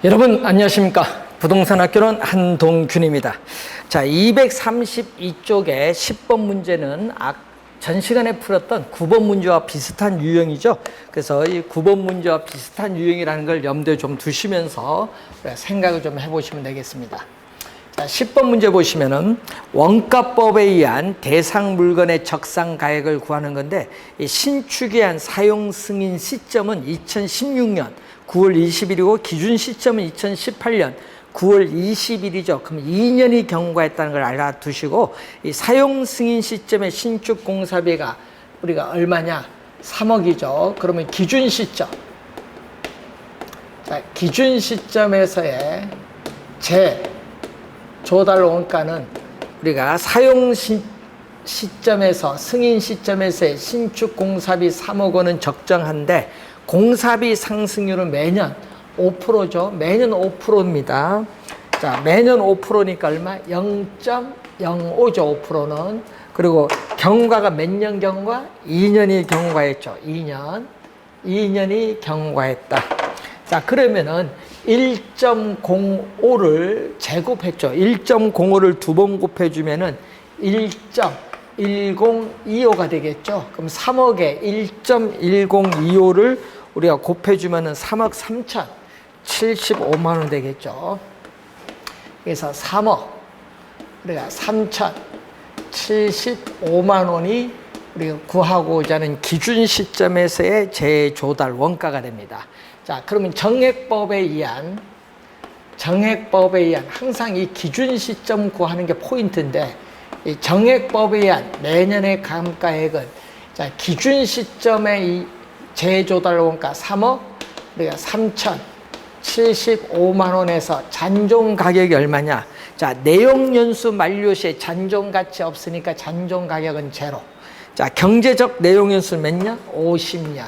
여러분 안녕하십니까. 부동산학교는 한동균입니다. 자, 232쪽의 10번 문제는 전 시간에 풀었던 9번 문제와 비슷한 유형이죠. 그래서 이 9번 문제와 비슷한 유형이라는 걸 염두에 좀 두시면서 생각을 좀 해보시면 되겠습니다. 자, 10번 문제 보시면은 원가법에 의한 대상 물건의 적상가액을 구하는 건데, 이 신축에 한 사용 승인 시점은 2016년 9월 20일이고 기준 시점은 2018년 9월 20일이죠. 그럼 2년이 경과했다는 걸 알아두시고, 이 사용 승인 시점의 신축 공사비가 우리가 얼마냐? 3억이죠. 그러면 기준 시점. 자, 기준 시점에서의 조달 원가는 우리가 사용 시점에서 승인 시점에서의 신축 공사비 3억 원은 적정한데, 공사비 상승률은 매년 5%죠. 매년 5%입니다. 자, 매년 5%니까 얼마? 0.05죠. 5%는. 그리고 경과가 몇 년 경과? 2년이 경과했죠. 2년이 경과했다. 자, 그러면은 1.05를 제곱했죠. 1.05를 두 번 곱해주면은 1.1025가 되겠죠. 그럼 3억에 1.1025를 우리가 곱해주면은 3억 3,075만 원 되겠죠. 그래서 3억, 우리가 3,075만 원이 우리가 구하고자 하는 기준 시점에서의 재조달 원가가 됩니다. 자, 그러면 정액법에 의한 항상 이 기준 시점 구하는 게 포인트인데, 이 정액법에 의한 매년의 감가액은, 자, 기준 시점의 이 재조달 원가 3억, 우리가 3,075만 원에서 잔존 가격이 얼마냐? 자, 내용 연수 만료 시에 잔존 가치 없으니까 잔존 가격은 제로. 자, 경제적 내용 연수는 몇 년? 50년.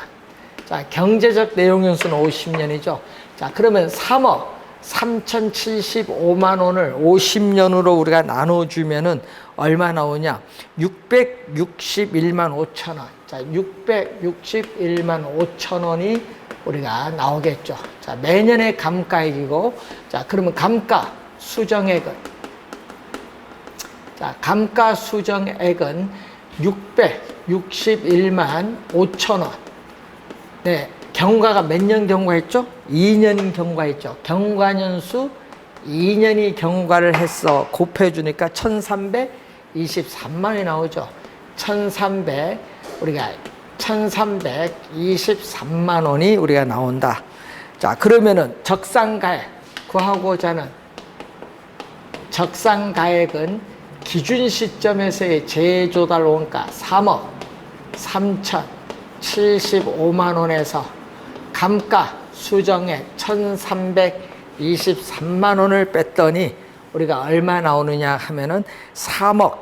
자, 경제적 내용 연수는 50년이죠. 자, 그러면 3억 3,075만 원을 50년으로 우리가 나눠주면은 얼마 나오냐? 661만 5천 원. 자, 661만 5천 원이 우리가 나오겠죠. 자, 매년의 감가액이고, 자, 그러면 감가 수정액은, 자, 감가 수정액은 661만 5천 원. 네, 경과가 몇 년 경과했죠? 2년 경과했죠. 경과년수 2년이 경과를 해서 곱해주니까 1,323만 원이 나오죠. 우리가 1,323만 원이 우리가 나온다. 자, 그러면은 적상가액 구하고자 하는 적상가액은 기준 시점에서의 재조달 원가 3억 3,075만 원에서 감가 수정액 1,323만 원을 뺐더니 우리가 얼마 나오느냐 하면은 3억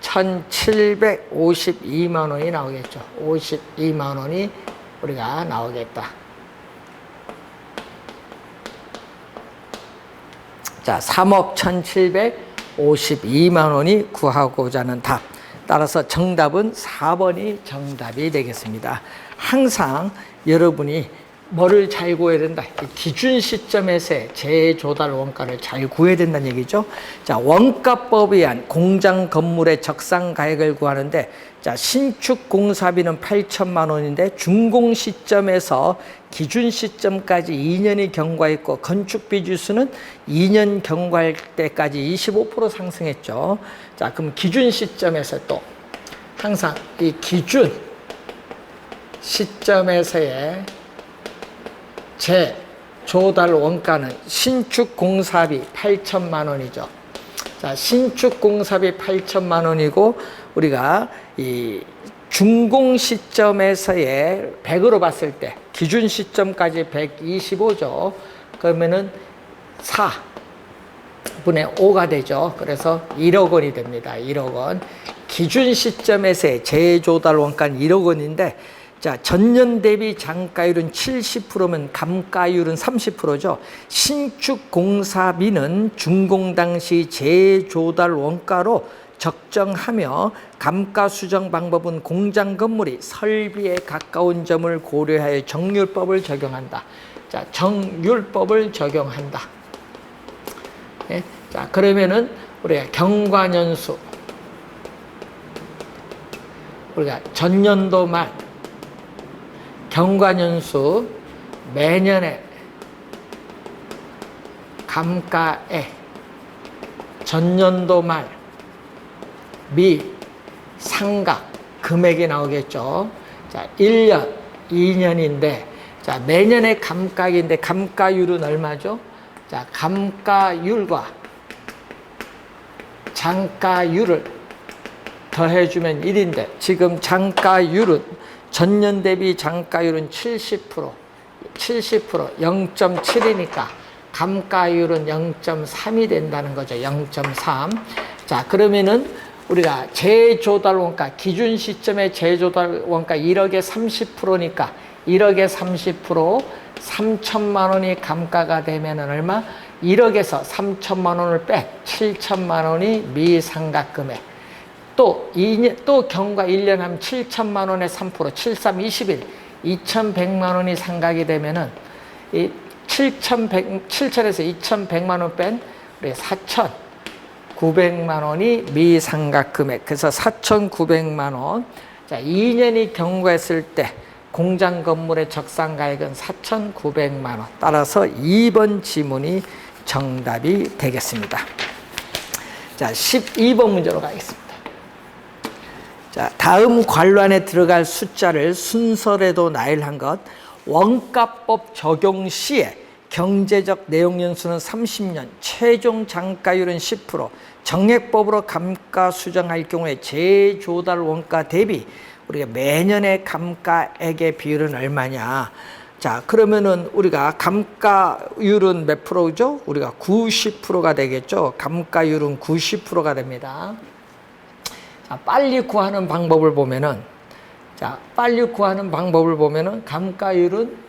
1,752만 원이 나오겠죠. 52만 원이 우리가 나오겠다. 자, 3억 1,752만 원이 구하고자 하는 답. 따라서 정답은 4번이 정답이 되겠습니다. 항상 여러분이 뭐를 잘 구해야 된다? 기준 시점에서의 재조달 원가를 잘 구해야 된다는 얘기죠. 자, 원가법에 의한 공장 건물의 적상 가액을 구하는데, 자, 신축 공사비는 8천만 원인데 준공 시점에서 기준 시점까지 2년이 경과했고, 건축비 주수는 2년 경과할 때까지 25% 상승했죠. 자, 그럼 기준 시점에서 또 항상 이 기준 시점에서의 재조달 원가는 신축 공사비 8천만 원이죠. 자, 신축 공사비 8천만 원이고, 우리가 이 준공 시점에서의 100으로 봤을 때 기준 시점까지 125죠. 그러면은 4분의 5가 되죠. 그래서 1억 원이 됩니다. 1억 원. 기준 시점에서의 재조달 원가는 1억 원인데, 자, 전년 대비 장가율은 70%면 감가율은 30%죠. 신축 공사비는 준공 당시 재조달 원가로 적정하며 감가 수정 방법은 공장 건물이 설비에 가까운 점을 고려하여 정률법을 적용한다. 자, 정률법을 적용한다. 예? 자, 그러면은 우리가 경과년수, 우리가 전년도 말 경과년수 매년에 감가액 전년도 말 미 상각 금액이 나오겠죠. 자, 1년, 2년인데 자, 매년의 감가액인데 감가율은 얼마죠? 자, 감가율과 장가율을 더해주면 1인데 지금 장가율은 전년 대비 장가율은 70%, 0.7이니까 감가율은 0.3이 된다는 거죠. 0.3. 자, 그러면은 우리가 재조달 원가, 기준 시점의 재조달 원가 1억에 30%니까 1억에 30%, 3천만 원이 감가가 되면은 얼마? 1억에서 3천만 원을 뺀 7천만 원이 미상각금액. 또 경과 1년 하면 7천만 원에 3%, 7, 3, 21, 2,100만 원이 상각이 되면은 이 7천에서 2,100만 원 뺀 우리 4,900만 원이 미상각 금액. 그래서 4,900만 원. 자, 2년이 경과했을 때 공장 건물의 적산가액은 4,900만 원. 따라서 2번 지문이 정답이 되겠습니다. 자, 12번 문제로 가겠습니다. 자, 다음 관란에 들어갈 숫자를 순서대로 나열한 것. 원가법 적용 시에 경제적 내용 연수는 30년, 최종 장가율은 10%, 정액법으로 감가 수정할 경우에 재조달 원가 대비 우리가 매년의 감가액의 비율은 얼마냐? 자, 그러면은 우리가 감가율은 몇 프로죠? 우리가 90%가 되겠죠. 감가율은 90%가 됩니다. 자, 빨리 구하는 방법을 보면은 감가율은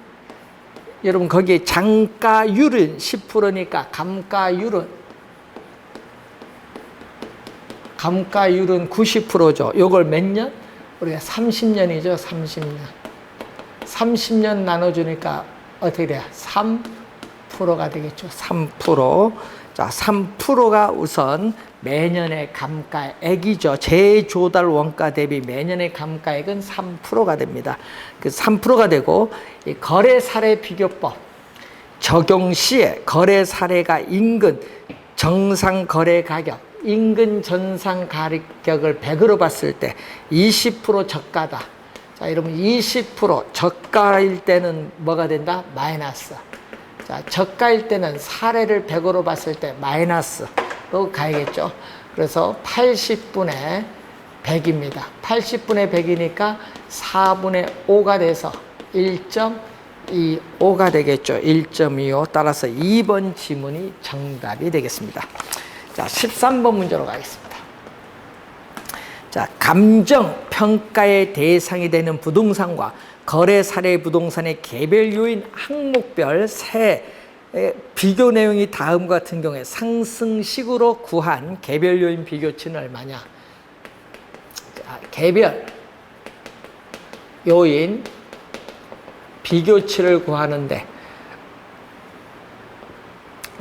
여러분 거기에 장가율은 10%니까 감가율은 90%죠. 요걸 몇 년? 우리가 30년이죠. 30년 나눠주니까 어떻게 돼요? 3%가 되겠죠. 3%. 자, 3%가 우선 매년의 감가액이죠. 재조달 원가 대비 매년의 감가액은 3%가 됩니다. 그 3%가 되고 이 거래 사례 비교법 적용 시에 거래 사례가 인근 정상 거래 가격, 인근 전상 가격을 100으로 봤을 때 20% 저가다. 자, 여러분 20% 저가일 때는 뭐가 된다? 마이너스. 자, 저가일 때는 사례를 100으로 봤을 때 마이너스로 가야겠죠. 그래서 80분의 100입니다. 80분의 100이니까 4분의 5가 돼서 1.25가 되겠죠. 1.25. 따라서 2번 지문이 정답이 되겠습니다. 자, 13번 문제로 가겠습니다. 자, 감정 평가의 대상이 되는 부동산과 거래 사례 부동산의 개별 요인 항목별 세 비교 내용이 다음과 같은 경우에 상승식으로 구한 개별 요인 비교치는 얼마냐? 자, 개별 요인 비교치를 구하는데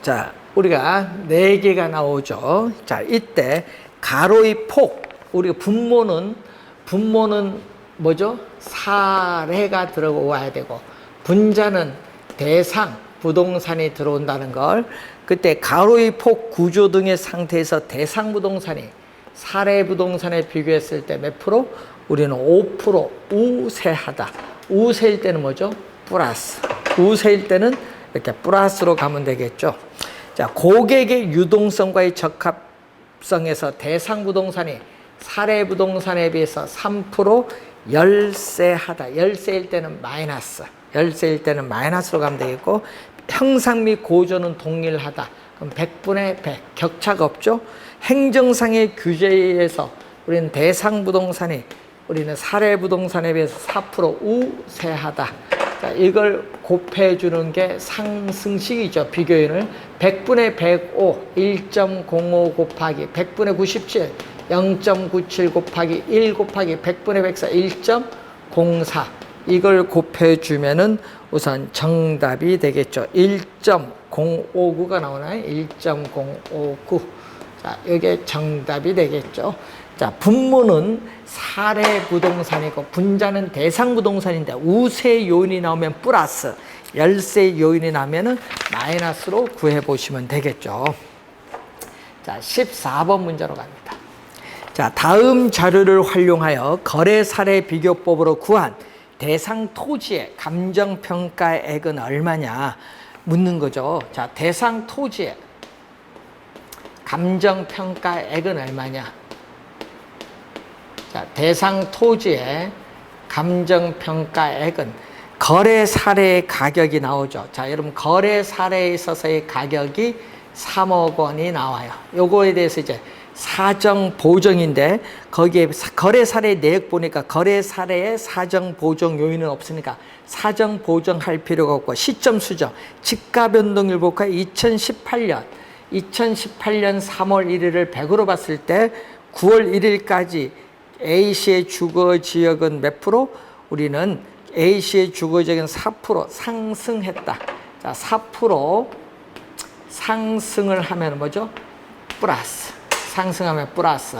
자, 우리가 4개가 나오죠. 자, 이때 가로의 폭, 우리가 분모는 뭐죠? 사례가 들어와야 되고 분자는 대상 부동산이 들어온다는 걸, 그때 가로의 폭 구조 등의 상태에서 대상 부동산이 사례 부동산에 비교했을 때 몇 프로? 우리는 5% 우세하다. 우세일 때는 뭐죠? 플러스. 우세일 때는 이렇게 플러스로 가면 되겠죠. 자, 고객의 유동성과의 적합성에서 대상 부동산이 사례 부동산에 비해서 3% 열세하다. 열세일 때는 마이너스. 열세일 때는 마이너스로 가면 되겠고, 형상 및 고조는 동일하다. 그럼 100분의 100. 격차가 없죠? 행정상의 규제에서 우리는 대상 부동산이 우리는 사례 부동산에 비해서 4% 우세하다. 자, 이걸 곱해 주는 게 상승식이죠. 비교인을 100분의 105, 1.05 곱하기 100분의 97, 0.97 곱하기 1 곱하기 100분의 104 1.04 이걸 곱해주면은 우선 정답이 되겠죠. 1.059가 나오나요? 1.059. 자, 이게 정답이 되겠죠. 자, 분모는 사례 부동산이고 분자는 대상 부동산인데 우세 요인이 나오면 플러스, 열세 요인이 나면은 마이너스로 구해 보시면 되겠죠. 자, 14번 문제로 갑니다. 자, 다음 자료를 활용하여 거래 사례 비교법으로 구한 대상 토지의 감정평가액은 얼마냐 묻는 거죠. 자, 대상 토지의 감정평가액은 얼마냐. 자, 대상 토지의 감정평가액은 거래 사례의 가격이 나오죠. 자, 여러분 거래 사례에 있어서의 가격이 3억 원이 나와요. 요거에 대해서 이제 사정 보정인데 거기에 거래 사례 내역 보니까 거래 사례에 사정 보정 요인은 없으니까 사정 보정할 필요가 없고 시점 수정 지가 변동일 볼까요? 2018년 3월 1일을 100으로 봤을 때 9월 1일까지 A씨의 주거 지역은 몇 프로? 우리는 A씨의 주거 지역은 4% 상승했다. 자, 4% 상승을 하면 뭐죠? 플러스. 상승하면 플러스.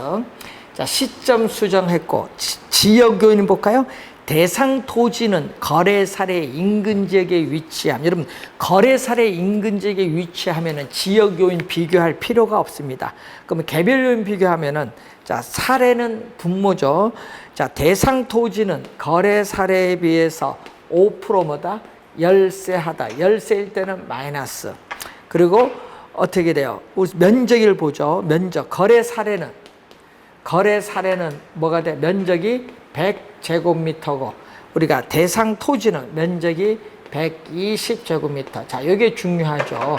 자, 시점 수정했고 지역 요인 볼까요? 대상 토지는 거래 사례 인근 지역에 위치함. 여러분 거래 사례 인근 지역에 위치하면은 지역 요인 비교할 필요가 없습니다. 그러면 개별 요인 비교하면은 자, 사례는 분모죠. 자, 대상 토지는 거래 사례에 비해서 5% 뭐다? 열세하다. 열세일 때는 마이너스. 그리고 어떻게 돼요? 면적을 보죠. 면적. 거래 사례는 뭐가 돼? 면적이 100제곱미터고 우리가 대상 토지는 면적이 120제곱미터. 자, 이게 중요하죠.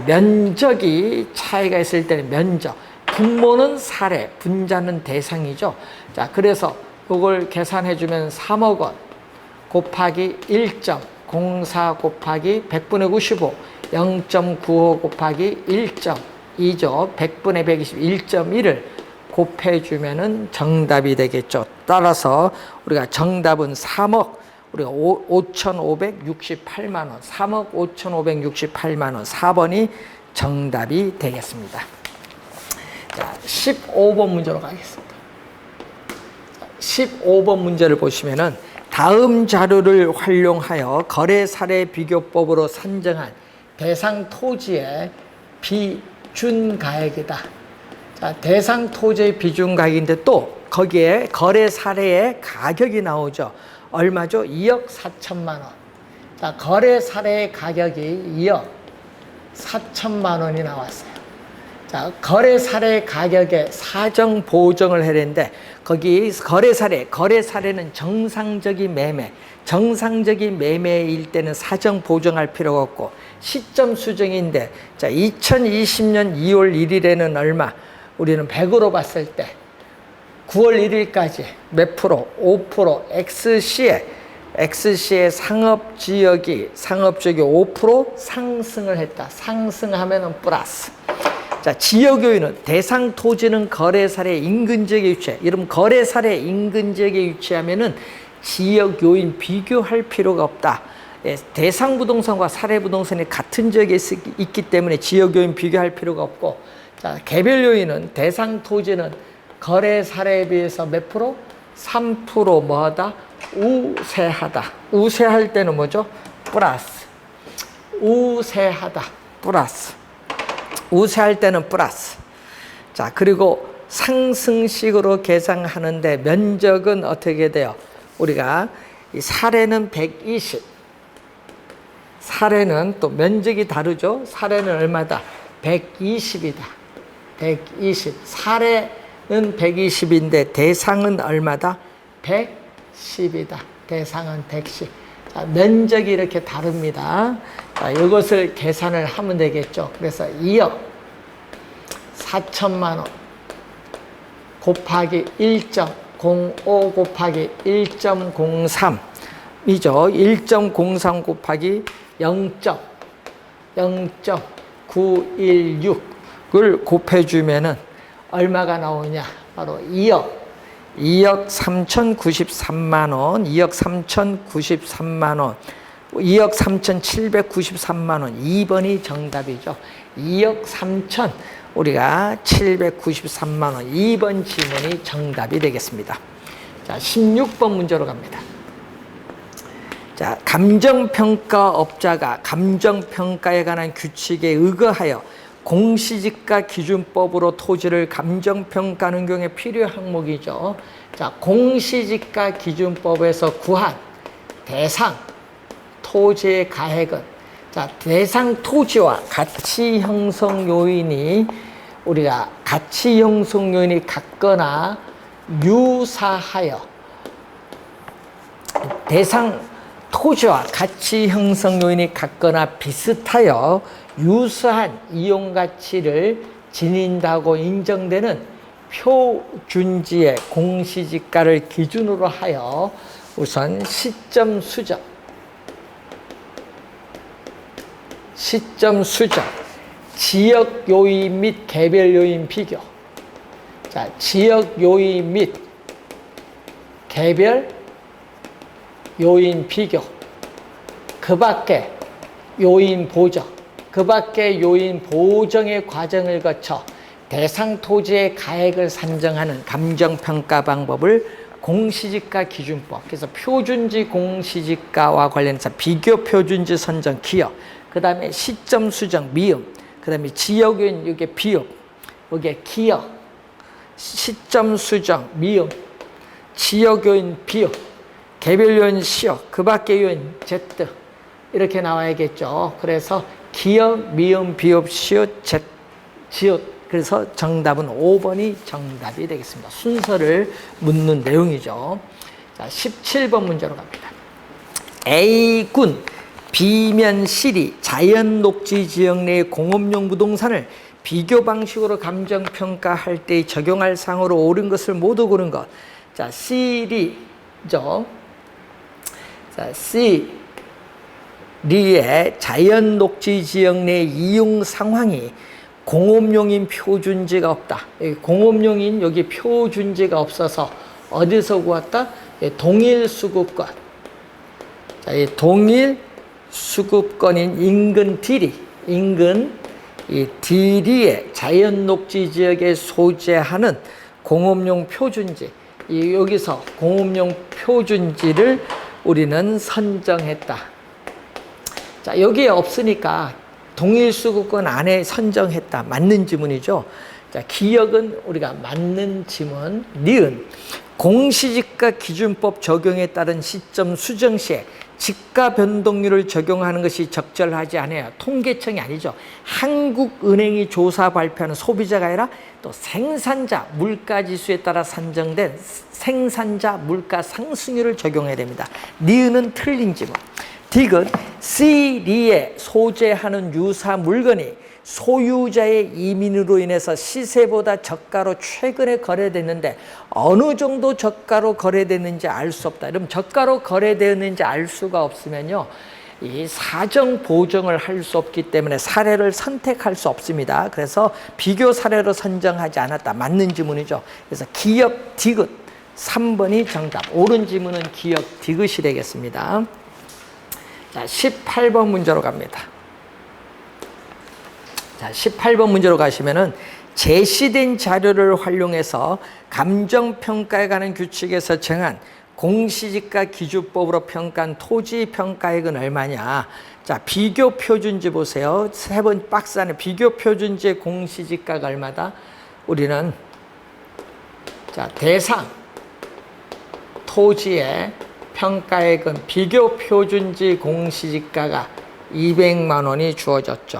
면적이 차이가 있을 때는 면적. 분모는 사례, 분자는 대상이죠. 자, 그래서 그걸 계산해 주면 3억 원 곱하기 1.04 곱하기 100분의 95 0.95 곱하기 1.2죠. 100분의 120 1.1을 곱해주면은 정답이 되겠죠. 따라서 우리가 정답은 3억 우리가 5,568만 원 3억 5,568만 원 4번이 정답이 되겠습니다. 자, 15번 문제로 가겠습니다. 15번 문제를 보시면은 다음 자료를 활용하여 거래 사례 비교법으로 산정한 대상 토지의 비준가액이다. 자, 대상 토지의 비준가액인데 또 거기에 거래 사례의 가격이 나오죠. 얼마죠? 2억 4천만 원. 자, 거래 사례의 가격이 2억 4천만 원이 나왔어요. 자, 거래 사례 가격에 사정 보정을 해야 되는데 거기 거래 사례는 정상적인 매매일 때는 사정 보정할 필요가 없고 시점 수정인데 자, 2020년 2월 1일에는 얼마? 우리는 100으로 봤을 때 9월 1일까지 몇 프로? 5% XC의 상업지역이 5% 상승을 했다. 상승하면은 플러스. 자, 지역 요인은 대상 토지는 거래 사례 인근 지역에 위치해. 여러분 거래 사례 인근 지역에 위치하면은 지역 요인 비교할 필요가 없다. 예, 대상 부동산과 사례 부동산이 같은 지역에 있기 때문에 지역 요인 비교할 필요가 없고, 자, 개별 요인은 대상 토지는 거래 사례에 비해서 몇 프로? 3% 뭐하다? 우세하다. 우세할 때는 뭐죠? 플러스. 우세하다. 플러스. 우세할 때는 플러스. 자, 그리고 상승식으로 계산하는데 면적은 어떻게 돼요? 우리가 이 사례는 120. 사례는 또 면적이 다르죠? 사례는 얼마다? 120이다. 120. 사례는 120인데 대상은 얼마다? 110이다. 대상은 110. 자, 면적이 이렇게 다릅니다. 자, 이것을 계산을 하면 되겠죠. 그래서 2억 4천만 원 곱하기 1.05 곱하기 1.03이죠. 1.03 곱하기 0.916을 곱해주면은 얼마가 나오냐? 바로 2억 3,093만 원, 2억 3,093만 원, 2억 3,793만 원. 2번이 정답이죠. 2억 3천 우리가 793만 원. 2번 지문이 정답이 되겠습니다. 자, 16번 문제로 갑니다. 자, 감정평가업자가 감정평가에 관한 규칙에 의거하여 공시지가 기준법으로 토지를 감정평가하는 경우에 필요한 항목이죠. 자, 공시지가 기준법에서 구한 대상 토지의 가액은, 자, 대상 토지와 가치 형성 요인이 우리가 가치 형성 요인이 같거나 유사하여, 대상 토지와 가치 형성 요인이 같거나 비슷하여 유사한 이용 가치를 지닌다고 인정되는 표준지의 공시지가를 기준으로 하여 우선 시점 수정, 지역 요인 및 개별 요인 비교. 자, 지역 요인 및 개별 요인 비교. 그 밖에 요인 보정, 그 밖에 요인 보정의 과정을 거쳐 대상 토지의 가액을 산정하는 감정평가 방법을 공시지가 기준법, 그래서 표준지 공시지가와 관련해서 비교 표준지 선정 기억, 그 다음에 시점 수정 미음, 그 다음에 지역요인 이게 비읍, 이게 기억, 시점 수정 미음, 지역요인 비읍, 개별요인 시역, 그 밖의 요인 제트, 이렇게 나와야겠죠. 그래서 기역, 미음, 비읍, 시읒, 지읒. 그래서 정답은 5번이 정답이 되겠습니다. 순서를 묻는 내용이죠. 자, 17번 문제로 갑니다. A군 B면 C리 자연 녹지 지역 내의 공업용 부동산을 비교 방식으로 감정평가할 때 적용할 사항으로 옳은 것을 모두 고른 것. 자, C리죠. 자, C리의 자연 녹지 지역 내 이용 상황이 공업용인 표준지가 없다. 공업용인 여기 표준지가 없어서 어디서 구했다? 동일 수급권. 자, 이 동일 수급권인 인근 D리, 인근 이 D리의 자연 녹지 지역에 소재하는 공업용 표준지. 여기서 공업용 표준지를 우리는 선정했다. 자, 여기에 없으니까 동일 수급권 안에 선정했다. 맞는 지문이죠. 자, 기역은 우리가 맞는 지문. 니은 공시지가 기준법 적용에 따른 시점 수정 시에 지가 변동률을 적용하는 것이 적절하지 않아요. 통계청이 아니죠. 한국은행이 조사 발표하는 소비자가 아니라 또 생산자 물가지수에 따라 산정된 생산자 물가 상승률을 적용해야 됩니다. 니은은 틀린 지문. 딕은 C리에 소재하는 유사 물건이 소유자의 이민으로 인해서 시세보다 저가로 최근에 거래됐는데 어느 정도 저가로 거래됐는지 알 수 없다. 그럼 저가로 거래되었는지 알 수가 없으면요, 이 사정 보정을 할 수 없기 때문에 사례를 선택할 수 없습니다. 그래서 비교 사례로 선정하지 않았다. 맞는 지문이죠. 그래서 기역 디귿 3번이 정답. 옳은 지문은 기역 디귿이 되겠습니다. 자, 18번 문제로 갑니다. 자, 18번 문제로 가시면은 제시된 자료를 활용해서 감정평가에 관한 규칙에서 정한 공시지가 기준법으로 평가한 토지 평가액은 얼마냐. 자, 비교 표준지 보세요. 세 번 박스 안에 비교 표준지의 공시지가가 얼마다? 우리는 자, 대상 토지의 평가액은 비교 표준지 공시지가가 200만 원이 주어졌죠.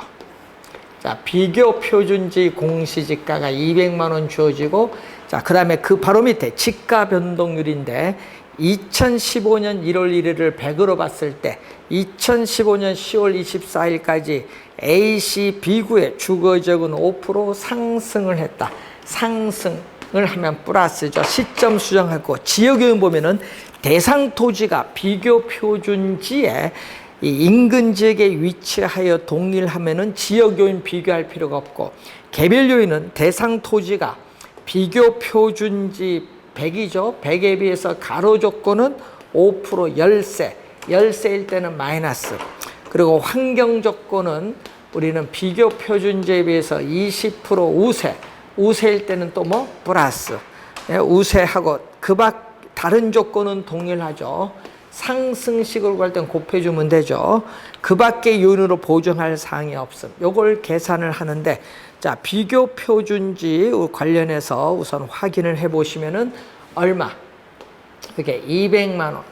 자, 비교 표준지 공시지가가 200만 원 주어지고, 자, 그 다음에 그 바로 밑에 지가 변동률인데 2015년 1월 1일을 100으로 봤을 때 2015년 10월 24일까지 AC B구의 주거지역은 5% 상승을 했다. 상승을 하면 플러스죠. 시점 수정하고 지역요인 보면은 대상 토지가 비교 표준지에 이 인근 지역에 위치하여 동일하면은 지역 요인 비교할 필요가 없고, 개별 요인은 대상 토지가 비교 표준지 100이죠. 100에 비해서 가로 조건은 5% 열세. 열세일 때는 마이너스. 그리고 환경 조건은 우리는 비교 표준지에 비해서 20% 우세. 우세일 때는 또 뭐? 플러스. 네, 우세하고 다른 조건은 동일하죠. 상승식을 구할 땐 곱해주면 되죠. 그 밖의 요인으로 보정할 사항이 없음. 요걸 계산을 하는데, 자, 비교 표준지 관련해서 우선 확인을 해 보시면은 얼마? 이게 200만 원.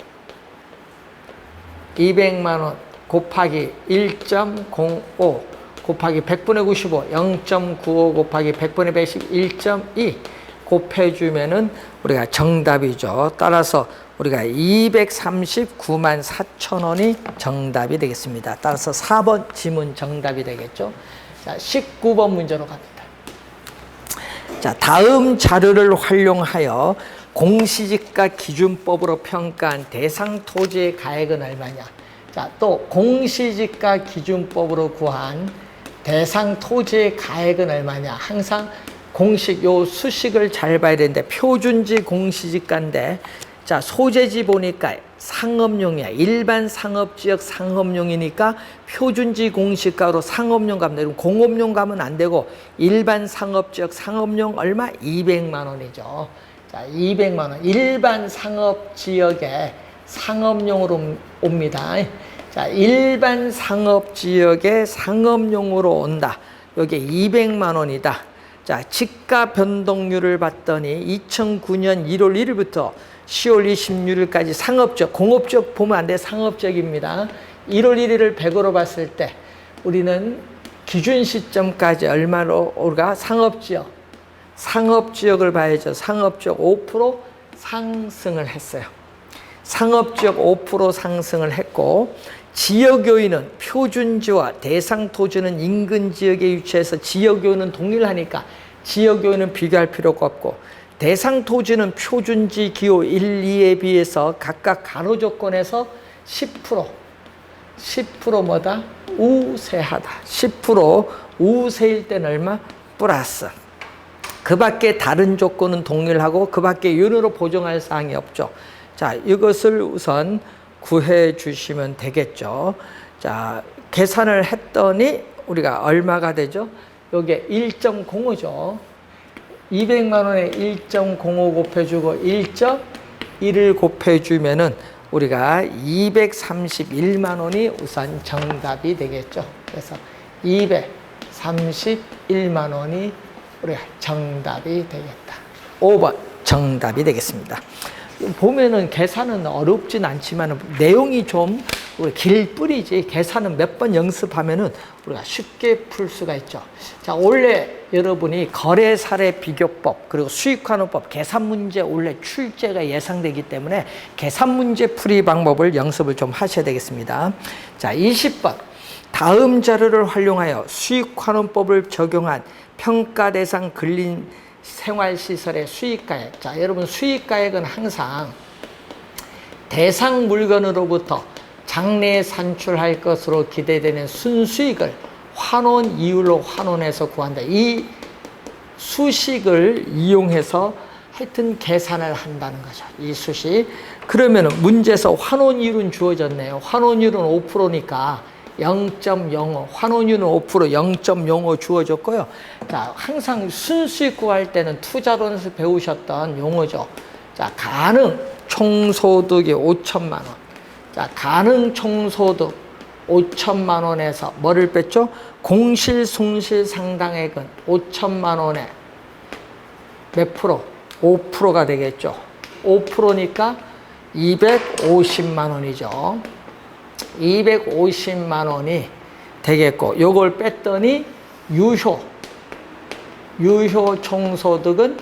200만 원 곱하기 1.05 곱하기 100분의 95, 0.95 곱하기 100분의 110, 1.2 곱해주면은 우리가 정답이죠. 따라서 우리가 239만 4천 원이 정답이 되겠습니다. 따라서 4번 지문 정답이 되겠죠. 자, 19번 문제로 갑니다. 자, 다음 자료를 활용하여 공시지가 기준법으로 평가한 대상 토지의 가액은 얼마냐. 자, 또 공시지가 기준법으로 구한 대상 토지의 가액은 얼마냐. 항상 공식, 요 수식을 잘 봐야 되는데, 표준지 공시지가인데, 자, 소재지 보니까 상업용이야. 일반 상업지역 상업용이니까 표준지 공시가로 상업용 가면 되고, 공업용 가면 안 되고, 일반 상업지역 상업용 얼마? 200만 원이죠. 자, 200만 원. 일반 상업지역에 상업용으로 옵니다. 자, 일반 상업지역에 상업용으로 온다. 여기 200만 원이다. 자, 지가 변동률을 봤더니 2009년 1월 1일부터 10월 26일까지 상업적, 공업적 보면 안 돼. 상업적입니다. 1월 1일을 100으로 봤을 때 우리는 기준 시점까지 얼마로 우리가 상업지역을 봐야죠. 상업지역 5% 상승을 했어요. 상업지역 5% 상승을 했고, 지역 요인은 표준지와 대상 토지는 인근 지역에 위치해서 지역 요인은 동일하니까 지역 요인은 비교할 필요가 없고, 대상 토지는 표준지 기호 1, 2에 비해서 각각 가로 조건에서 10% 뭐다? 우세하다. 10% 우세일 때는 얼마? 플러스. 그 밖에 다른 조건은 동일하고 그 밖에 요인으로 보정할 사항이 없죠. 자, 이것을 우선 구해 주시면 되겠죠. 자, 계산을 했더니 우리가 얼마가 되죠? 요게 1.05죠. 200만 원에 1.05 곱해주고 1.1을 곱해주면은 우리가 231만 원이 우선 정답이 되겠죠. 그래서 231만 원이 우리가 정답이 되겠다. 5번 정답이 되겠습니다. 보면은 계산은 어렵진 않지만 내용이 좀 길뿐이지, 계산은 몇 번 연습하면은 우리가 쉽게 풀 수가 있죠. 자, 원래 여러분이 거래 사례 비교법 그리고 수익환원법 계산 문제 원래 출제가 예상되기 때문에 계산 문제 풀이 방법을 연습을 좀 하셔야 되겠습니다. 자, 20번 다음 자료를 활용하여 수익환원법을 적용한 평가 대상 근린 생활시설의 수익가액. 자, 여러분 수익가액은 항상 대상 물건으로부터 장래에 산출할 것으로 기대되는 순수익을 환원 이율로 환원해서 구한다. 이 수식을 이용해서 하여튼 계산을 한다는 거죠. 이 수식. 그러면 문제에서 환원 이율은 주어졌네요. 환원 이율은 5%니까 0.05, 환원율은 5%, 0.05 주어졌고요. 자, 항상 순수익 구할 때는 투자론에서 배우셨던 용어죠. 자, 가능 총소득이 5천만 원. 자, 가능 총소득 5천만 원에서 뭐를 뺐죠? 공실 손실 상당액은 5천만 원에 몇 프로? 5%가 되겠죠. 5%니까 250만 원이죠. 250만 원이 되겠고, 요걸 뺐더니 유효 총소득은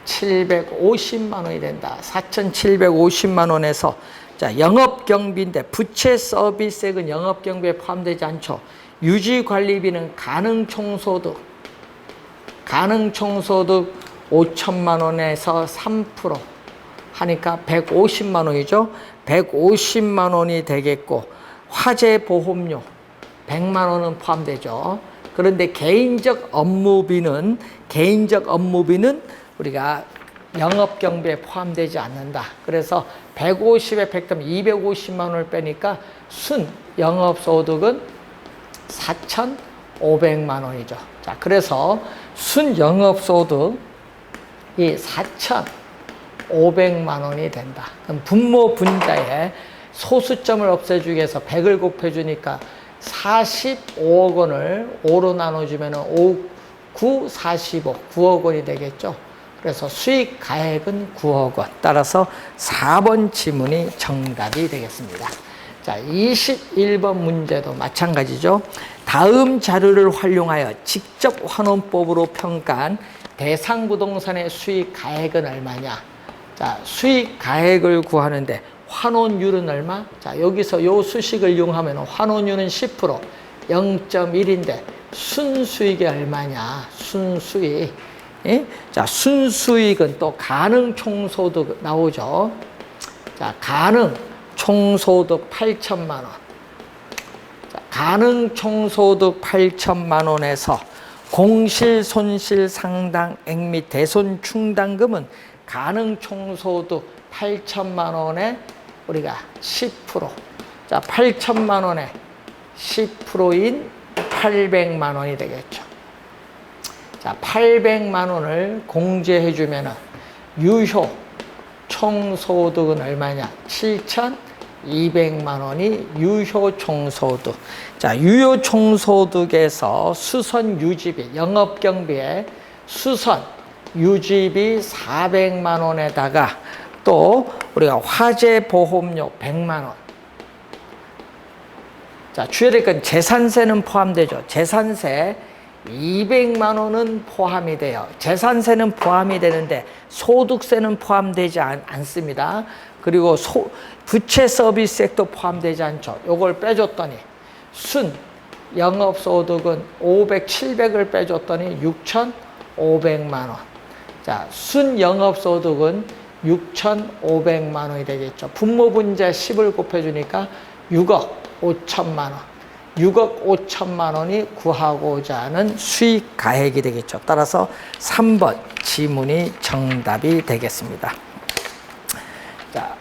4,750만 원이 된다. 4,750만 원에서 자, 영업경비인데 부채 서비스액은 영업경비에 포함되지 않죠. 유지관리비는 가능 총소득 5천만 원에서 3% 하니까 150만 원이죠. 150만 원이 되겠고, 화재 보험료 100만 원은 포함되죠. 그런데 개인적 업무비는 우리가 영업경비에 포함되지 않는다. 그래서 150에 100점 250만 원을 빼니까 순 영업소득은 4,500만 원이죠. 자, 그래서 순 영업소득이 4,500만 원이 된다. 그럼 분모 분자에 소수점을 없애주기 위해서 100을 곱해주니까 45억 원을 5로 나눠주면 5, 9, 45, 9억 원이 되겠죠. 그래서 수익 가액은 9억 원. 따라서 4번 지문이 정답이 되겠습니다. 자, 21번 문제도 마찬가지죠. 다음 자료를 활용하여 직접 환원법으로 평가한 대상 부동산의 수익 가액은 얼마냐? 자, 수익 가액을 구하는데 환원율은 얼마? 자, 여기서 요 수식을 이용하면 환원율은 10%, 0.1인데 순수익이 얼마냐? 순수익. 예? 자, 순수익은 또 가능 총소득 나오죠. 자, 가능 총소득 8천만 원. 자, 가능 총소득 8천만 원에서 공실 손실 상당액 및 대손 충당금은 가능 총소득 8천만 원에 우리가 10%. 자, 8천만 원에 10%인 800만 원이 되겠죠. 자, 800만 원을 공제해 주면은 유효 총소득은 얼마냐? 7,200만 원이 유효 총소득. 자, 유효 총소득에서 수선 유지비, 영업경비에 수선 유지비 400만 원에다가 또 우리가 화재 보험료 100만 원. 자, 주의해야 될 건 재산세는 포함되죠. 재산세 200만 원은 포함이 돼요. 재산세는 포함이 되는데 소득세는 포함되지 않습니다. 그리고 부채 서비스액도 포함되지 않죠. 요걸 빼줬더니 순 영업소득은 500, 700을 빼줬더니 6,500만 원. 자, 순 영업소득은 6,500만 원이 되겠죠. 분모분자 10을 곱해주니까 6억 5천만 원. 6억 5천만 원이 구하고자 하는 수익 가액이 되겠죠. 따라서 3번 지문이 정답이 되겠습니다. 자,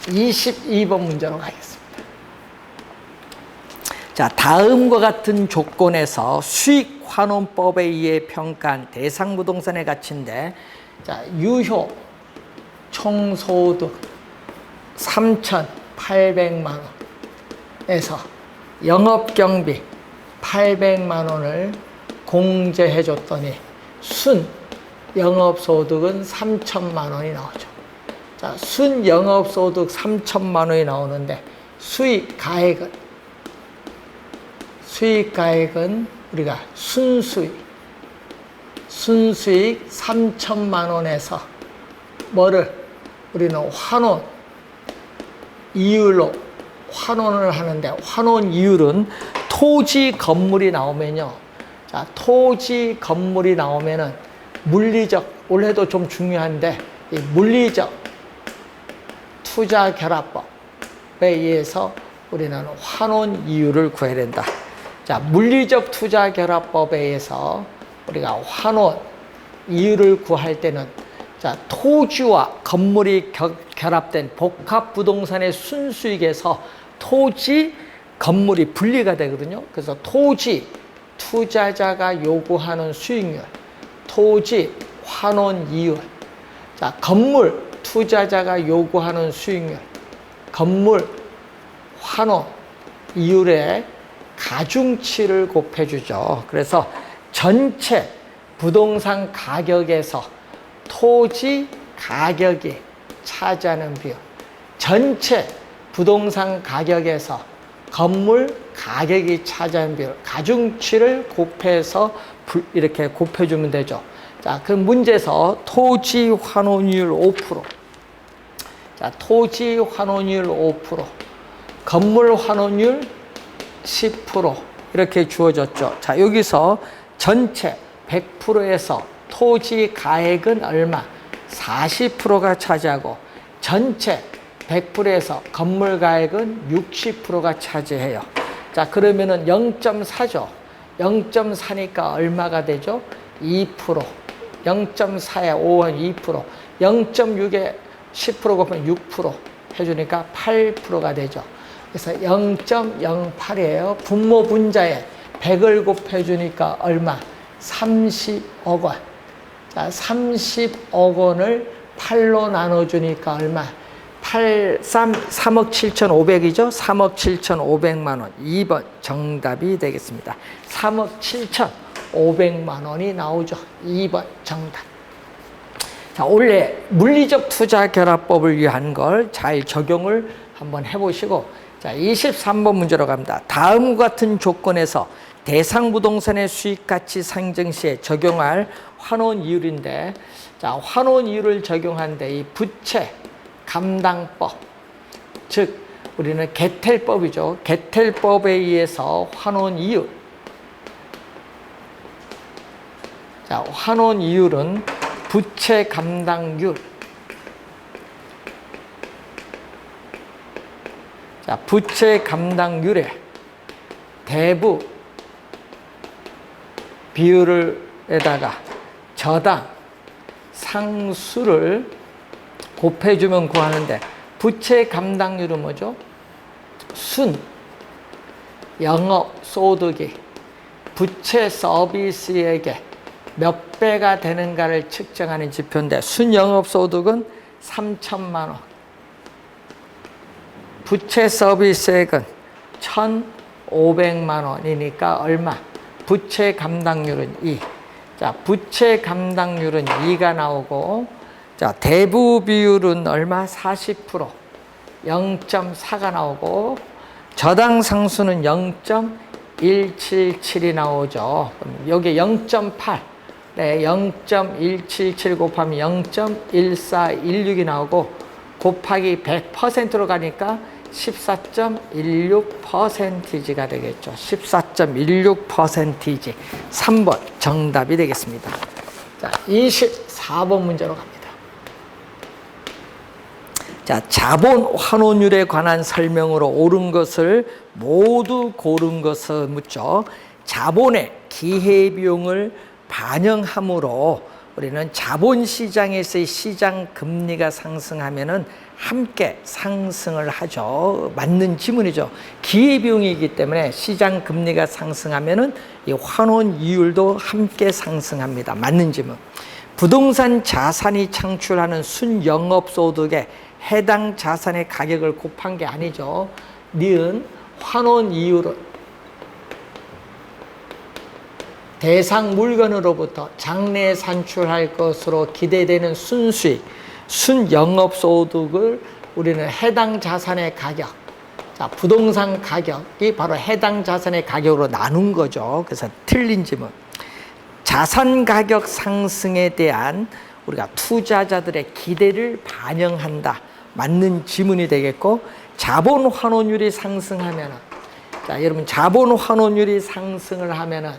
22번 문제로 가겠습니다. 자, 다음과 같은 조건에서 수익 환원법에 의해 평가한 대상 부동산의 가치인데, 자, 유효 총소득 3,800만 원에서 영업경비 800만 원을 공제해 줬더니 순 영업소득은 3천만 원이 나오죠. 자, 순 영업소득 3천만 원이 나오는데 수익 가액은 우리가 순수익 3천만 원에서 뭐를 우리는 환원 이율로 환원을 하는데, 환원 이율은 토지 건물이 나오면요. 자, 토지 건물이 나오면은 물리적, 올해도 좀 중요한데, 이 물리적 투자 결합법에 의해서 우리는 환원 이율을 구해야 된다. 자, 물리적 투자 결합법에 의해서 우리가 환원 이율을 구할 때는, 자, 토지와 건물이 결합된 복합 부동산의 순수익에서 토지, 건물이 분리가 되거든요. 그래서 토지 투자자가 요구하는 수익률, 토지 환원 이율, 자, 건물 투자자가 요구하는 수익률, 건물 환원 이율의 가중치를 곱해주죠. 그래서 전체 부동산 가격에서 토지 가격이 차지하는 비율, 전체 부동산 가격에서 건물 가격이 차지하는 비율, 가중치를 곱해서 이렇게 곱해주면 되죠. 자, 그 문제에서 토지 환원율 5%, 자, 토지 환원율 5%, 건물 환원율 10% 이렇게 주어졌죠. 자, 여기서 전체 100%에서 토지 가액은 얼마? 40%가 차지하고 전체 100%에서 건물 가액은 60%가 차지해요. 자, 그러면은 0.4죠. 0.4니까 얼마가 되죠? 2%. 0.4에 5은 2%. 0.6에 10% 곱하면 6% 해주니까 8%가 되죠. 그래서 0.08이에요. 분모 분자에 100을 곱해주니까 얼마? 30억 원. 자, 30억 원을 8로 나눠주니까 얼마? 3억 7,500이죠? 3억 7,500만 원. 2번 정답이 되겠습니다. 3억 7,500만 원이 나오죠. 2번 정답. 자, 원래 물리적 투자 결합법을 위한 걸 잘 적용을 한번 해보시고, 자, 23번 문제로 갑니다. 다음과 같은 조건에서 대상 부동산의 수익 가치 상정 시에 적용할 환원 이율인데, 자, 환원 이율을 적용하는데 이 부채 감당법, 즉 우리는 개텔법이죠. 개텔법에 의해서 환원 이율. 자, 환원 이율은 부채 감당률. 자, 부채 감당률에 대부 비율에다가 저당 상수를 곱해주면 구하는데, 부채 감당률은 뭐죠? 순 영업 소득이 부채 서비스액에 몇 배가 되는가를 측정하는 지표인데, 순 영업 소득은 3천만 원, 부채 서비스액은 1,500만 원이니까 얼마? 부채 감당률은 2. 자, 부채 감당률은 2가 나오고, 자, 대부 비율은 얼마? 40%. 0.4가 나오고, 저당 상수는 0.177이 나오죠. 여기 0.8. 네, 0.177 곱하면 0.1416이 나오고, 곱하기 100%로 가니까 14.16%가 되겠죠. 14.16%. 3번 정답이 되겠습니다. 자, 24번 문제로 갑니다. 자, 자본 환원율에 관한 설명으로 옳은 것을 모두 고른 것을 묻죠. 자본의 기회비용을 반영함으로 우리는 자본시장에서의 시장 금리가 상승하면은 함께 상승을 하죠. 맞는 지문이죠. 기회비용이기 때문에 시장 금리가 상승하면은 이 환원 이율도 함께 상승합니다. 맞는 지문. 부동산 자산이 창출하는 순영업소득에 해당 자산의 가격을 곱한 게 아니죠. 니은 환원 이율은 대상 물건으로부터 장래에 산출할 것으로 기대되는 순수익, 순영업소득을 우리는 해당 자산의 가격, 자, 부동산 가격이 바로 해당 자산의 가격으로 나눈 거죠. 그래서 틀린 지문. 자산 가격 상승에 대한 우리가 투자자들의 기대를 반영한다. 맞는 지문이 되겠고, 자본 환원율이 상승하면은, 자, 여러분, 자본 환원율이 상승을 하면은,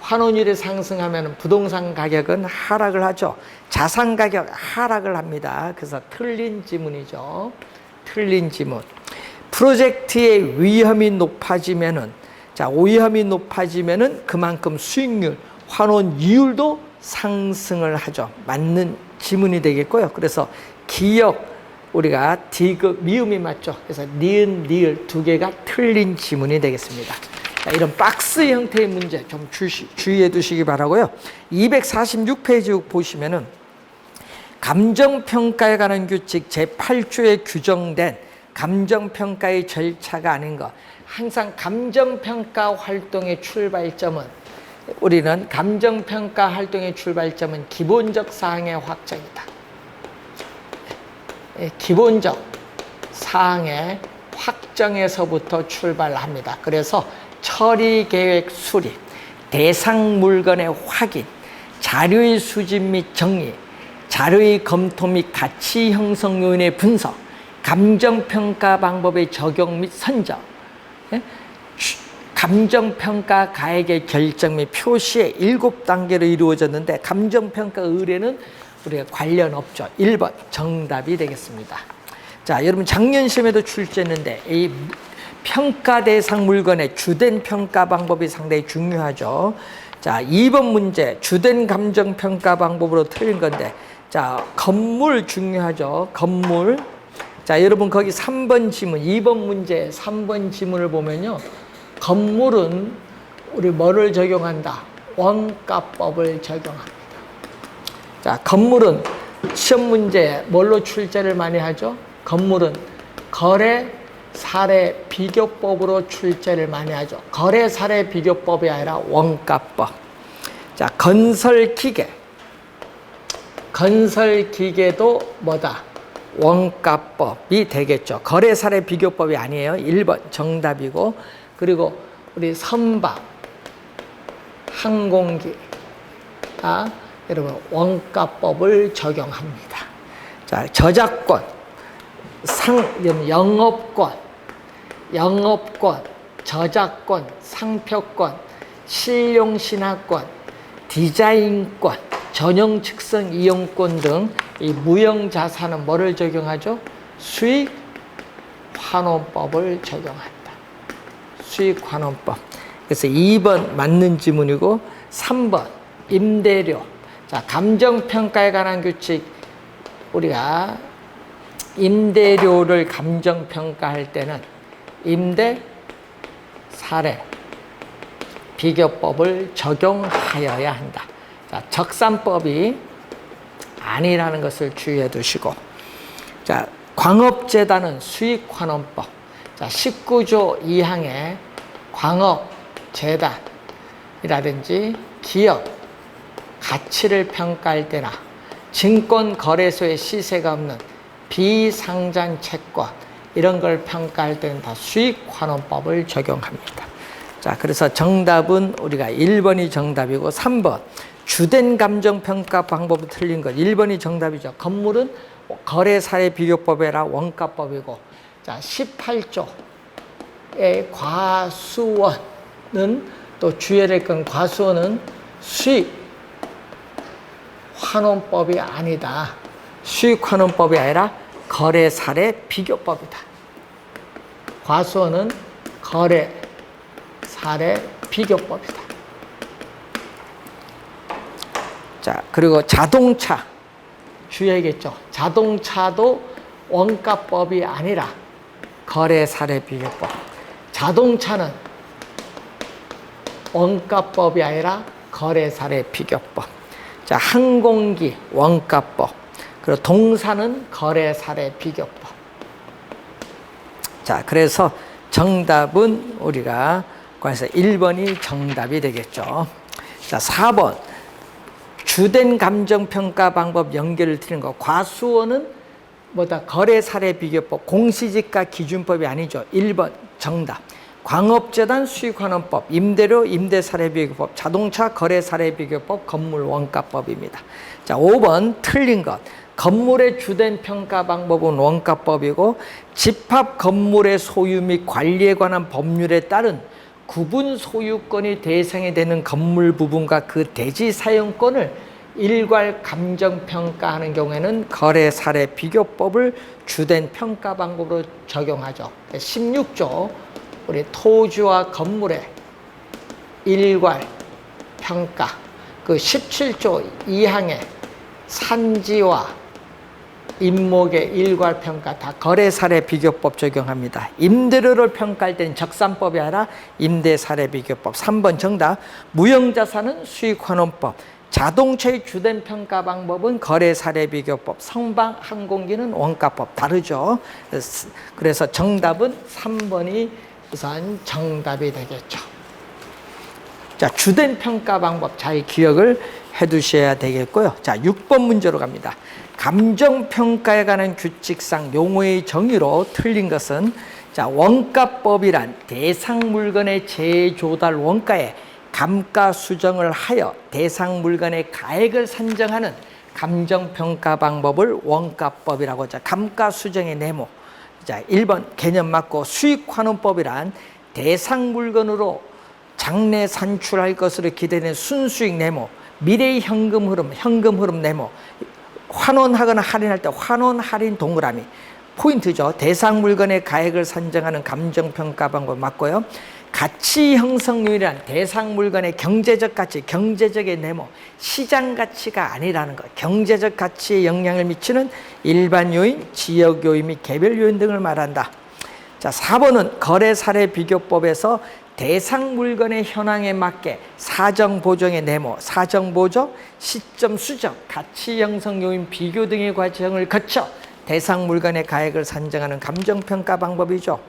환원율이 상승하면 부동산 가격은 하락을 하죠. 자산 가격 하락을 합니다. 그래서 틀린 지문이죠. 틀린 지문. 프로젝트의 위험이 높아지면은, 자, 위험이 높아지면은 그만큼 수익률, 환원 이율도 상승을 하죠. 맞는 지문이 되겠고요. 그래서 기역 우리가 디귿 미음이 맞죠. 그래서 니은 니을 두 개가 틀린 지문이 되겠습니다. 자, 이런 박스 형태의 문제 좀 주의해 두시기 바라고요. 246페이지 보시면은 감정평가에 관한 규칙 제8조에 규정된 감정평가의 절차가 아닌 것. 항상 감정평가 활동의 출발점은, 우리는 감정평가 활동의 출발점은 기본적 사항의 확정이다. 기본적 사항의 확정에서부터 출발합니다. 그래서 처리계획 수립, 대상 물건의 확인, 자료의 수집 및 정리, 자료의 검토 및 가치 형성 요인의 분석, 감정평가 방법의 적용 및 선정, 감정평가 가액의 결정 및 표시의 7단계로 이루어졌는데, 감정평가 의뢰는 우리가 관련 없죠. 1번 정답이 되겠습니다. 자, 여러분 작년 시험에도 출제했는데 이 평가 대상 물건의 주된 평가 방법이 상당히 중요하죠. 자, 2번 문제 주된 감정 평가 방법으로 틀린 건데, 자, 건물 중요하죠. 건물. 자, 여러분 거기 3번 지문, 2번 문제 3번 지문을 보면요. 건물은 우리 뭐를 적용한다? 원가법을 적용합니다. 자, 건물은 시험 문제에 뭘로 출제를 많이 하죠? 건물은 거래 사례 비교법으로 출제를 많이 하죠. 거래 사례 비교법이 아니라 원가법. 자, 건설기계도 뭐다? 원가법이 되겠죠. 거래 사례 비교법이 아니에요. 1번 정답이고, 그리고 우리 선박, 항공기, 여러분 원가법을 적용합니다. 자, 저작권, 영업권, 저작권, 상표권, 실용신화권, 디자인권, 전용 측성 이용권 등 이 무형자산은 뭐를 적용하죠? 수익환원법을 적용한다. 수익환원법. 그래서 2번 맞는 지문이고, 3번 임대료. 자, 감정평가에 관한 규칙, 우리가 임대료를 감정평가할 때는 임대 사례 비교법을 적용하여야 한다. 자, 적산법이 아니라는 것을 주의해 두시고, 자, 광업재단은 수익환원법. 자, 19조 2항에 광업재단이라든지 기업 가치를 평가할 때나 증권거래소에 시세가 없는 비상장 채권 이런 걸 평가할 때는 다 수익환원법을 적용합니다. 자, 그래서 정답은 우리가 1번이 정답이고, 3번 주된 감정평가 방법이 틀린 것 1번이 정답이죠. 건물은 거래 사례 비교법이라 원가법이고, 자, 18조의 과수원은 또 주의해야 될 건, 과수원은 수익환원법이 아니다. 수익환원법이 아니라 거래 사례 비교법이다. 과수원은 거래 사례 비교법이다. 자, 그리고 자동차 주의해야겠죠. 자동차도 원가법이 아니라 거래 사례 비교법. 자동차는 원가법이 아니라 거래 사례 비교법. 자, 항공기 원가법. 그리고 동사는 거래 사례 비교법. 자, 그래서 정답은 우리가 그래서 1번이 정답이 되겠죠. 자, 4번 주된 감정평가 방법 연결을 드리는 거. 과수원은 뭐다? 거래 사례 비교법, 공시지가 기준법이 아니죠. 1번 정답. 광업재단 수익환원법, 임대료 임대 사례 비교법, 자동차 거래 사례 비교법, 건물 원가법입니다. 자, 5번 틀린 것. 건물의 주된 평가 방법은 원가법이고, 집합 건물의 소유 및 관리에 관한 법률에 따른 구분 소유권이 대상이 되는 건물 부분과 그 대지 사용권을 일괄 감정평가하는 경우에는 거래 사례 비교법을 주된 평가 방법으로 적용하죠. 16조 우리 토지와 건물의 일괄 평가, 그 17조 2항의 산지와 임목의 일괄 평가 다 거래 사례 비교법 적용합니다. 임대료를 평가할 때는 적산법이 아니라 임대 사례 비교법. 3번 정답. 무형자산은 수익환원법. 자동차의 주된 평가 방법은 거래 사례 비교법. 성방 항공기는 원가법. 다르죠. 그래서 정답은 3번이 우선 정답이 되겠죠. 자, 주된 평가 방법 잘 기억을 해 두셔야 되겠고요. 자, 6번 문제로 갑니다. 감정평가에 관한 규칙상 용어의 정의로 틀린 것은, 자, 원가법이란 대상 물건의 재조달 원가에 감가 수정을 하여 대상 물건의 가액을 산정하는 감정평가 방법을 원가법이라고 하죠. 감가 수정의 네모. 자, 1번 개념 맞고, 수익환원법이란 대상 물건으로 장래 산출할 것으로 기대된 순수익 네모, 미래의 현금 흐름 네모, 환원하거나 할인할 때 환원 할인 동그라미, 포인트죠. 대상 물건의 가액을 산정하는 감정평가 방법 맞고요. 가치 형성 요인이란 대상 물건의 경제적 가치, 경제적의 네모, 시장 가치가 아니라는 것. 경제적 가치에 영향을 미치는 일반 요인, 지역 요인 및 개별 요인 등을 말한다. 자, 4번은 거래 사례 비교법에서 대상 물건의 현황에 맞게 사정 보정의 네모, 사정 보정, 시점 수정, 가치 형성 요인 비교 등의 과정을 거쳐 대상 물건의 가액을 산정하는 감정평가 방법이죠.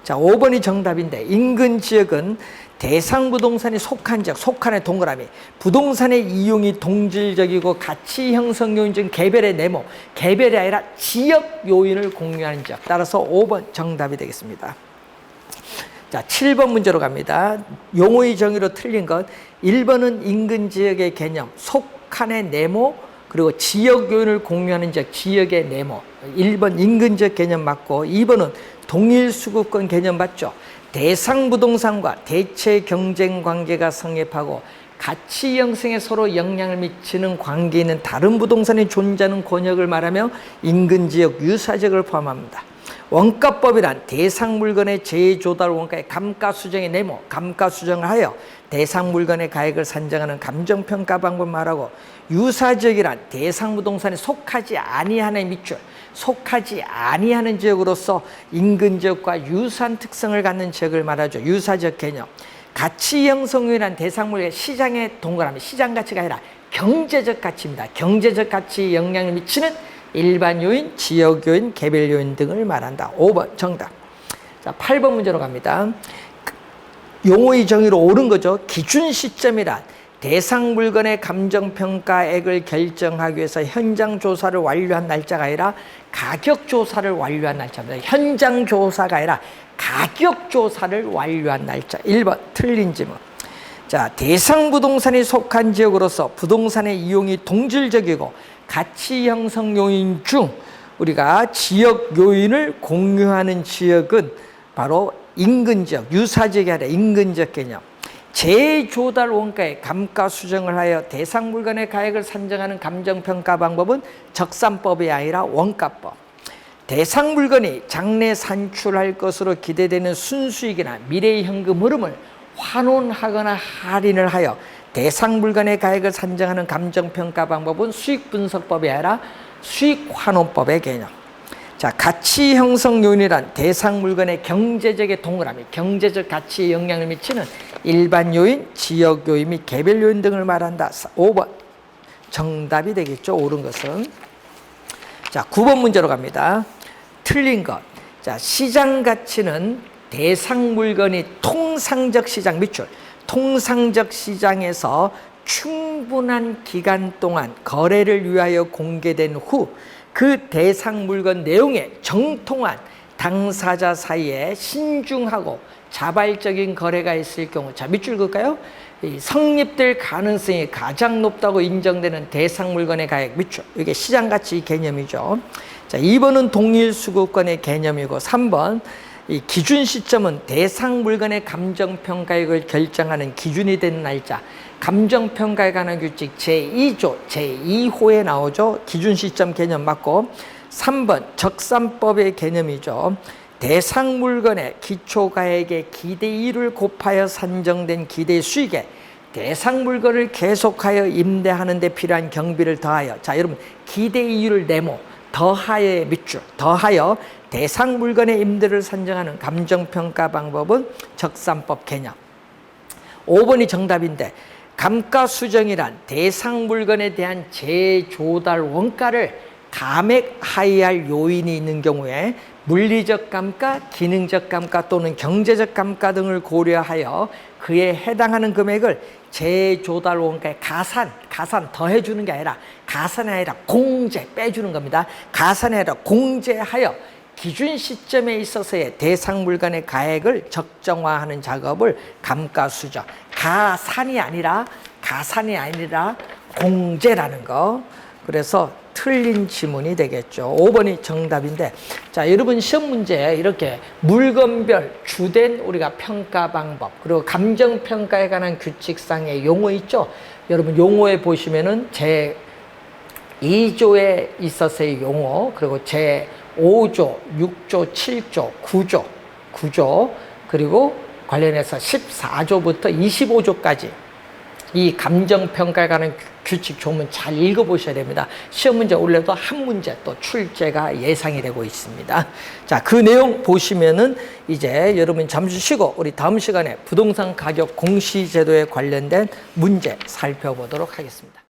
자, 5번이 정답인데 인근 지역은 대상 부동산이 속한 지역, 속한의 동그라미, 부동산의 이용이 동질적이고 가치 형성 요인 중 개별의 네모, 개별이 아니라 지역 요인을 공유하는 지역. 따라서 5번 정답이 되겠습니다. 자, 7번 문제로 갑니다. 용어의 정의로 틀린 것. 1번은 인근 지역의 개념, 속한의 네모, 그리고 지역 요인을 공유하는 지역, 지역의 네모. 1번 인근 지역 개념 맞고, 2번은 동일 수급권 개념 맞죠? 대상 부동산과 대체 경쟁 관계가 성립하고 가치 형성에 서로 영향을 미치는 관계에 있는 다른 부동산이 존재하는 권역을 말하며 인근 지역 유사지역을 포함합니다. 원가법이란 대상 물건의 재조달 원가의 감가 수정의 네모, 감가 수정을 하여 대상 물건의 가액을 산정하는 감정평가 방법 말하고, 유사지역이란 대상 부동산에 속하지 아니하는 밑줄, 속하지 아니하는 지역으로서 인근 지역과 유사한 특성을 갖는 지역을 말하죠. 유사지역 개념. 가치 형성 요인한 대상 물건의 시장의 동그라미, 시장 가치가 아니라 경제적 가치입니다. 경제적 가치에 영향을 미치는 일반 요인, 지역 요인, 개별 요인 등을 말한다. 5번 정답. 자, 8번 문제로 갑니다. 용어의 정의로 옳은 거죠. 기준 시점이란 대상 물건의 감정평가액을 결정하기 위해서 현장 조사를 완료한 날짜가 아니라 가격 조사를 완료한 날짜입니다. 현장 조사가 아니라 가격 조사를 완료한 날짜. 1번 틀린 질문. 자, 대상 부동산이 속한 지역으로서 부동산의 이용이 동질적이고 가치 형성 요인 중 우리가 지역 요인을 공유하는 지역은 바로 인근 지역, 유사지역이 아니라 인근 지역 개념. 재조달 원가의 감가 수정을 하여 대상 물건의 가액을 산정하는 감정평가 방법은 적산법이 아니라 원가법. 대상 물건이 장래 산출할 것으로 기대되는 순수익이나 미래의 현금 흐름을 환원하거나 할인을 하여 대상 물건의 가액을 산정하는 감정평가 방법은 수익분석법이 아니라 수익환원법의 개념. 자, 가치 형성 요인이란 대상 물건의 경제적의 동그라미, 경제적 가치에 영향을 미치는 일반 요인, 지역 요인 및 개별 요인 등을 말한다. 5번 정답이 되겠죠. 옳은 것은. 자, 9번 문제로 갑니다. 틀린 것. 자, 시장 가치는 대상 물건이 통상적 시장 밑줄, 통상적 시장에서 충분한 기간 동안 거래를 위하여 공개된 후 그 대상 물건 내용에 정통한 당사자 사이에 신중하고 자발적인 거래가 있을 경우, 자, 밑줄 그을까요? 성립될 가능성이 가장 높다고 인정되는 대상 물건의 가액 밑줄, 이게 시장 가치 개념이죠. 자, 2번은 동일 수급권의 개념이고, 3번 이 기준 시점은 대상 물건의 감정평가액을 결정하는 기준이 되는 날짜, 감정평가에 관한 규칙 제2조 제2호에 나오죠. 기준 시점 개념 맞고, 3번 적산법의 개념이죠. 대상 물건의 기초가액의 기대이율을 곱하여 산정된 기대 수익에 대상 물건을 계속하여 임대하는 데 필요한 경비를 더하여, 자, 여러분 기대이율을 네모, 더하여의 밑줄, 더하여 대상 물건의 임대를 산정하는 감정평가 방법은 적산법 개념. 5번이 정답인데, 감가 수정이란 대상 물건에 대한 재조달 원가를 감액하여야 할 요인이 있는 경우에 물리적 감가, 기능적 감가 또는 경제적 감가 등을 고려하여 그에 해당하는 금액을 재조달 원가에 가산 더해주는 게 아니라, 가산이 아니라 공제, 빼주는 겁니다. 가산이 아니라 공제하여 기준 시점에 있어서의 대상 물건의 가액을 적정화하는 작업을 감가수정, 가산이 아니라 공제라는 거. 그래서 틀린 지문이 되겠죠. 5번이 정답인데, 자, 여러분 시험 문제에 이렇게 물건별 주된 우리가 평가 방법, 그리고 감정 평가에 관한 규칙상의 용어 있죠. 여러분 용어에 보시면은 제 2조에 있어서의 용어, 그리고 제 5조, 6조, 7조, 9조, 그리고 관련해서 14조부터 25조까지 이 감정평가에 관한 규칙 조문 잘 읽어보셔야 됩니다. 시험 문제 올려도 한 문제 또 출제가 예상이 되고 있습니다. 자, 그 내용 보시면은 이제 여러분 잠시 쉬고 우리 다음 시간에 부동산 가격 공시제도에 관련된 문제 살펴보도록 하겠습니다.